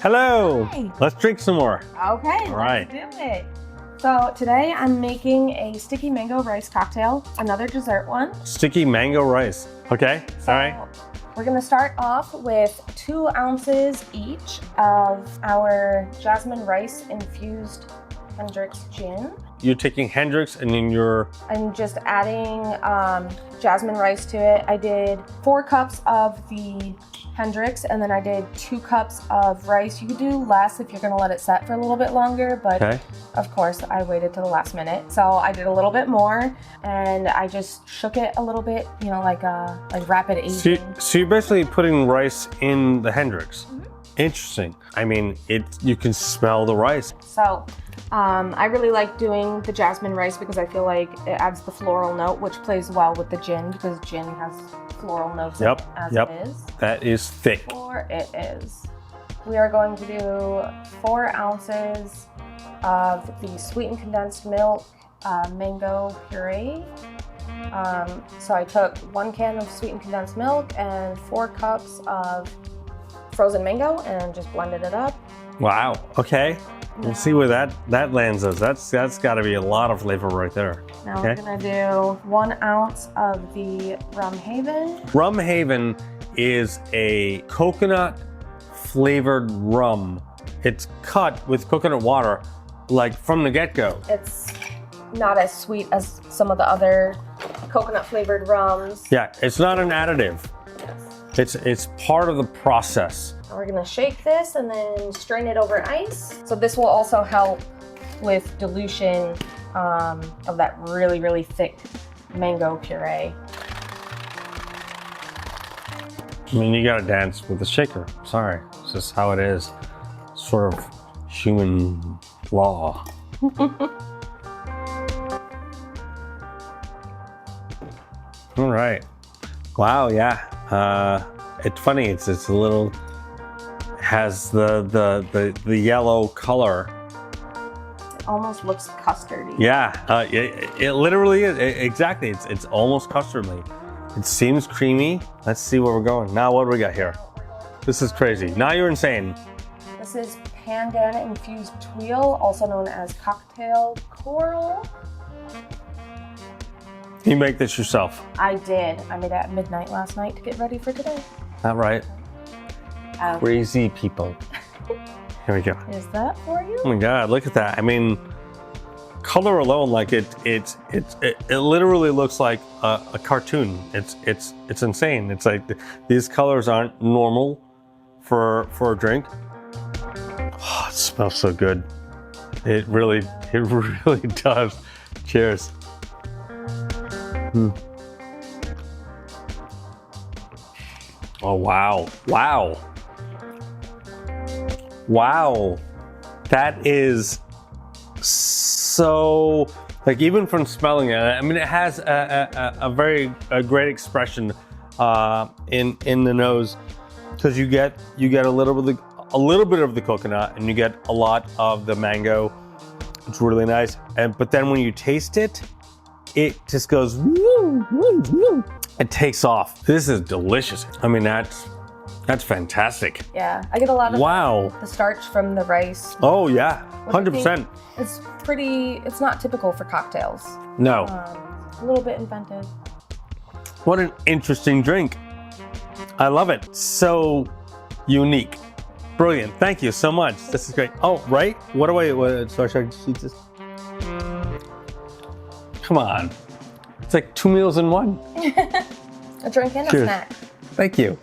Hello. Hi. Let's drink some more. Okay, All right. let's do it. So today I'm making a sticky mango rice cocktail, another dessert one. Sticky mango rice. Okay. So All right. we're gonna start off with 2 ounces each of our jasmine rice infused Hendrick's gin. You're taking Hendrick's and then you're... I'm just adding jasmine rice to it. I did 4 cups of the Hendrick's and then I did 2 cups of rice. You could do less if you're gonna let it set for a little bit longer, but Okay. of course I waited to the last minute. So I did a little bit more and I just shook it a little bit, you know, like rapid aging. So you're basically putting rice in the Hendrick's. Interesting. I mean, you can smell the rice. So I really like doing the jasmine rice because I feel like it adds the floral note, which plays well with the gin because gin has floral notes in it as it is. That is thick. Or it is. We are going to do 4 ounces of the sweetened condensed milk mango puree. So I took 1 can of sweetened condensed milk and 4 cups of frozen mango and just blended it up. Wow. Okay. We'll see where that lands us. That's got to be a lot of flavor right there. Now okay. we're gonna do 1 ounce of the Rum Haven. Rum Haven is a coconut flavored rum. It's cut with coconut water, like from the get-go. It's not as sweet as some of the other coconut flavored rums. Yeah, it's not an additive. It's part of the process. And we're gonna shake this and then strain it over ice. So this will also help with dilution of that really, really thick mango puree. I mean, you gotta dance with the shaker. Sorry, it's just how it is. Sort of human law. All right. Wow. Yeah. It's funny. It's a little. Has the yellow color. It almost looks custardy. Yeah. It literally is. Exactly. It's almost custardly. It seems creamy. Let's see where we're going. Now, what do we got here? This is crazy. Now you're insane. This is pandan infused tuile, also known as cocktail coral. You make this yourself. I did. I made it at midnight last night to get ready for today. Not right. Crazy people. Here we go. Is that for you? Oh my God, look at that. I mean, color alone, like it literally looks like a cartoon. It's insane. It's like these colors aren't normal for a drink. Oh, it smells so good. It really does. Cheers. Oh, wow. Wow. Wow. That is so, like, even from smelling it, I mean, it has a very great expression in the nose because you get a little bit of the coconut and you get a lot of the mango. It's really nice. But then when you taste it, it just goes, woo, woo, woo. It takes off. This is delicious. I mean, that's fantastic. Yeah, I get a lot of the starch from the rice. Oh yeah, 100%. It's not typical for cocktails. No. A little bit inventive. What an interesting drink. I love it. So unique. Brilliant. Thank you so much. This is great. Oh, right? So should I just eat this? Come on. It's like 2 meals in one. A drink and Cheers. a snack. Thank you.